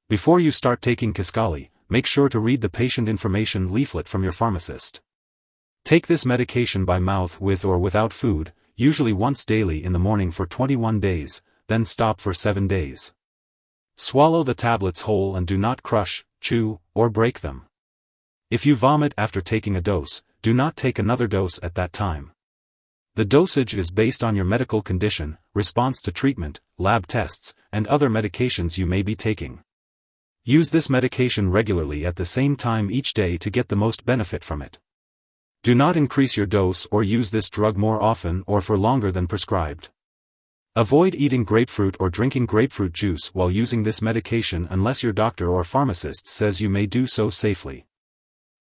Before you start taking Kisqali, make sure to read the Patient Information Leaflet from your pharmacist. Take this medication by mouth with or without food, usually once daily in the morning for 21 days, then stop for 7 days. Swallow the tablets whole and do not crush, chew, or break them. If you vomit after taking a dose, do not take another dose at that time. The dosage is based on your medical condition, response to treatment, lab tests, and other medications you may be taking. Use this medication regularly at the same time each day to get the most benefit from it. Do not increase your dose or use this drug more often or for longer than prescribed. Avoid eating grapefruit or drinking grapefruit juice while using this medication unless your doctor or pharmacist says you may do so safely.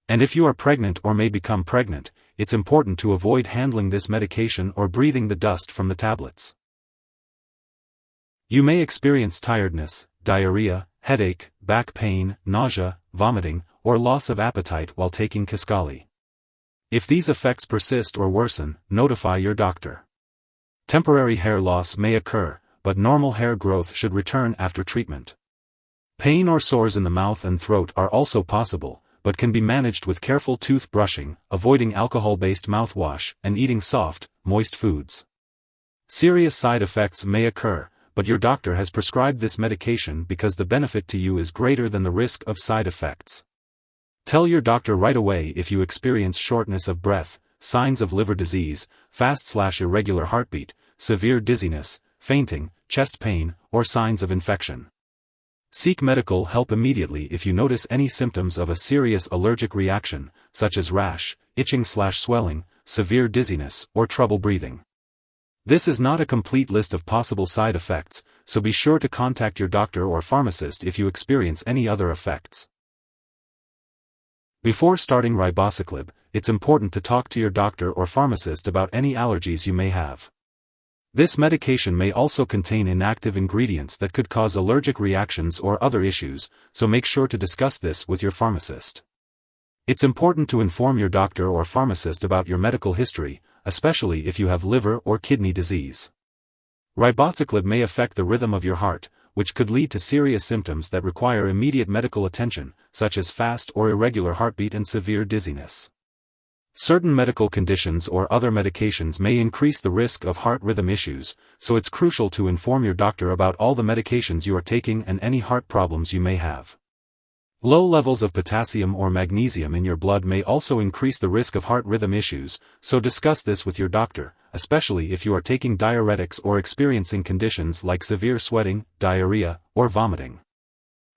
And if you are pregnant or may become pregnant, it's important to avoid handling this medication or breathing the dust from the tablets. You may experience tiredness, diarrhea, headache, back pain, nausea, vomiting, or loss of appetite while taking Kisqali. If these effects persist or worsen, notify your doctor. Temporary hair loss may occur, but normal hair growth should return after treatment. Pain or sores in the mouth and throat are also possible, but can be managed with careful tooth brushing, avoiding alcohol-based mouthwash, and eating soft, moist foods. Serious side effects may occur, but your doctor has prescribed this medication because the benefit to you is greater than the risk of side effects. Tell your doctor right away if you experience shortness of breath, signs of liver disease, fast/irregular heartbeat, severe dizziness, fainting, chest pain, or signs of infection. Seek medical help immediately if you notice any symptoms of a serious allergic reaction, such as rash, itching/swelling, severe dizziness, or trouble breathing. This is not a complete list of possible side effects, so be sure to contact your doctor or pharmacist if you experience any other effects. Before starting ribociclib, it's important to talk to your doctor or pharmacist about any allergies you may have. This medication may also contain inactive ingredients that could cause allergic reactions or other issues, so make sure to discuss this with your pharmacist. It's important to inform your doctor or pharmacist about your medical history, especially if you have liver or kidney disease. Ribociclib may affect the rhythm of your heart, which could lead to serious symptoms that require immediate medical attention, such as fast or irregular heartbeat and severe dizziness. Certain medical conditions or other medications may increase the risk of heart rhythm issues, so it's crucial to inform your doctor about all the medications you are taking and any heart problems you may have. Low levels of potassium or magnesium in your blood may also increase the risk of heart rhythm issues, so discuss this with your doctor, especially if you are taking diuretics or experiencing conditions like severe sweating, diarrhea, or vomiting.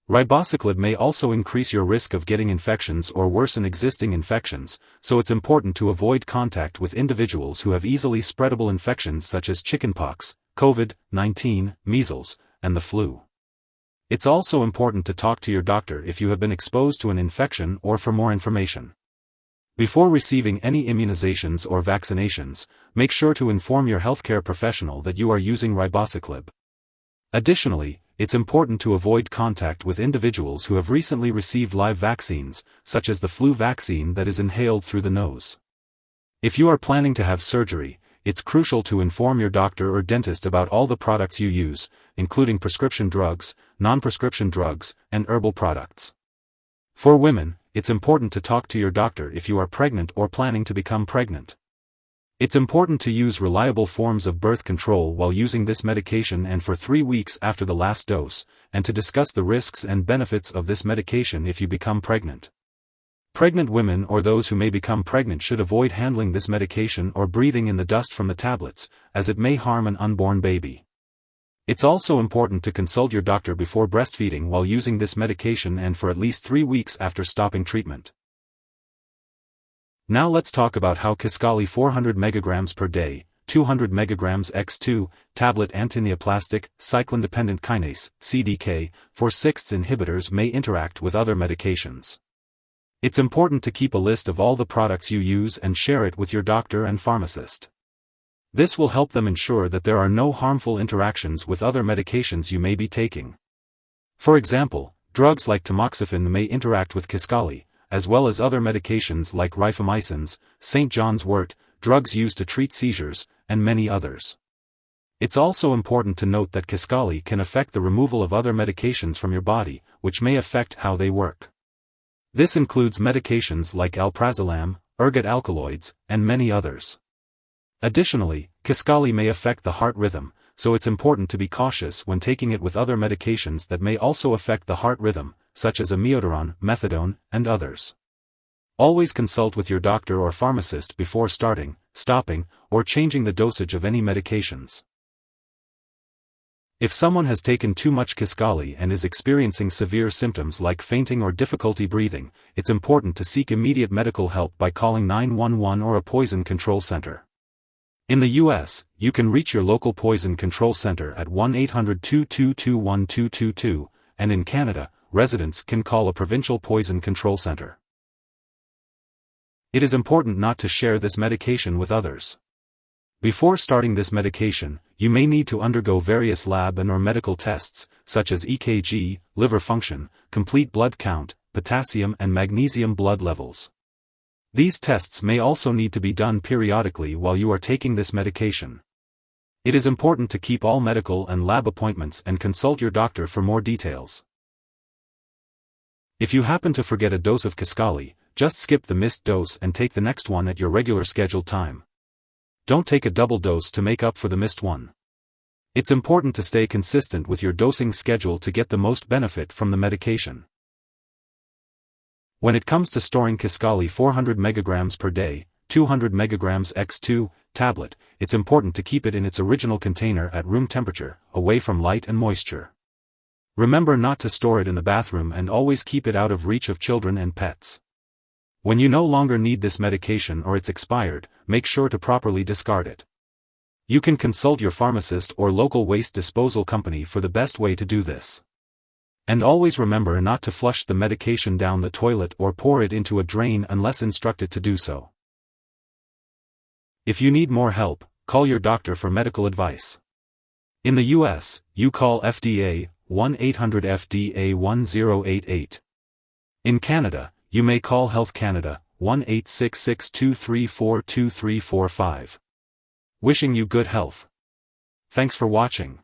Ribociclib may also increase your risk of getting infections or worsen existing infections, so it's important to avoid contact with individuals who have easily spreadable infections such as chickenpox, COVID-19, measles, and the flu. It's also important to talk to your doctor if you have been exposed to an infection or for more information. Before receiving any immunizations or vaccinations, make sure to inform your healthcare professional that you are using ribociclib. Additionally, it's important to avoid contact with individuals who have recently received live vaccines, such as the flu vaccine that is inhaled through the nose. If you are planning to have surgery, it's crucial to inform your doctor or dentist about all the products you use, including prescription drugs, non-prescription drugs, and herbal products. For women, it's important to talk to your doctor if you are pregnant or planning to become pregnant. It's important to use reliable forms of birth control while using this medication and for 3 weeks after the last dose, and to discuss the risks and benefits of this medication if you become pregnant. Pregnant women or those who may become pregnant should avoid handling this medication or breathing in the dust from the tablets, as it may harm an unborn baby. It's also important to consult your doctor before breastfeeding while using this medication and for at least 3 weeks after stopping treatment. Now let's talk about how Kisqali 400 mg per day, 200 mg x2, tablet antineoplastic, cyclin-dependent kinase, CDK, 4/6 inhibitors may interact with other medications. It's important to keep a list of all the products you use and share it with your doctor and pharmacist. This will help them ensure that there are no harmful interactions with other medications you may be taking. For example, drugs like tamoxifen may interact with Kisqali, as well as other medications like rifamycins, St. John's wort, drugs used to treat seizures, and many others. It's also important to note that Kisqali can affect the removal of other medications from your body, which may affect how they work. This includes medications like alprazolam, ergot alkaloids, and many others. Additionally, Kisqali may affect the heart rhythm, so it's important to be cautious when taking it with other medications that may also affect the heart rhythm, such as amiodarone, methadone, and others. Always consult with your doctor or pharmacist before starting, stopping, or changing the dosage of any medications. If someone has taken too much Kisqali and is experiencing severe symptoms like fainting or difficulty breathing, it's important to seek immediate medical help by calling 911 or a poison control center. In the US, you can reach your local poison control center at 1-800-222-1222, and in Canada, residents can call a provincial poison control center. It is important not to share this medication with others. Before starting this medication, you may need to undergo various lab and/or medical tests, such as EKG, liver function, complete blood count, potassium and magnesium blood levels. These tests may also need to be done periodically while you are taking this medication. It is important to keep all medical and lab appointments and consult your doctor for more details. If you happen to forget a dose of Kisqali, just skip the missed dose and take the next one at your regular scheduled time. Don't take a double dose to make up for the missed one. It's important to stay consistent with your dosing schedule to get the most benefit from the medication. When it comes to storing Kisqali 400 mg per day, 200 mg x2, tablet, it's important to keep it in its original container at room temperature, away from light and moisture. Remember not to store it in the bathroom and always keep it out of reach of children and pets. When you no longer need this medication or it's expired, make sure to properly discard it. You can consult your pharmacist or local waste disposal company for the best way to do this. And always remember not to flush the medication down the toilet or pour it into a drain unless instructed to do so. If you need more help, call your doctor for medical advice. In the US, you call FDA 1-800-FDA-1088. In Canada, you may call Health Canada 1-866-234-2345. Wishing you good health. Thanks for watching.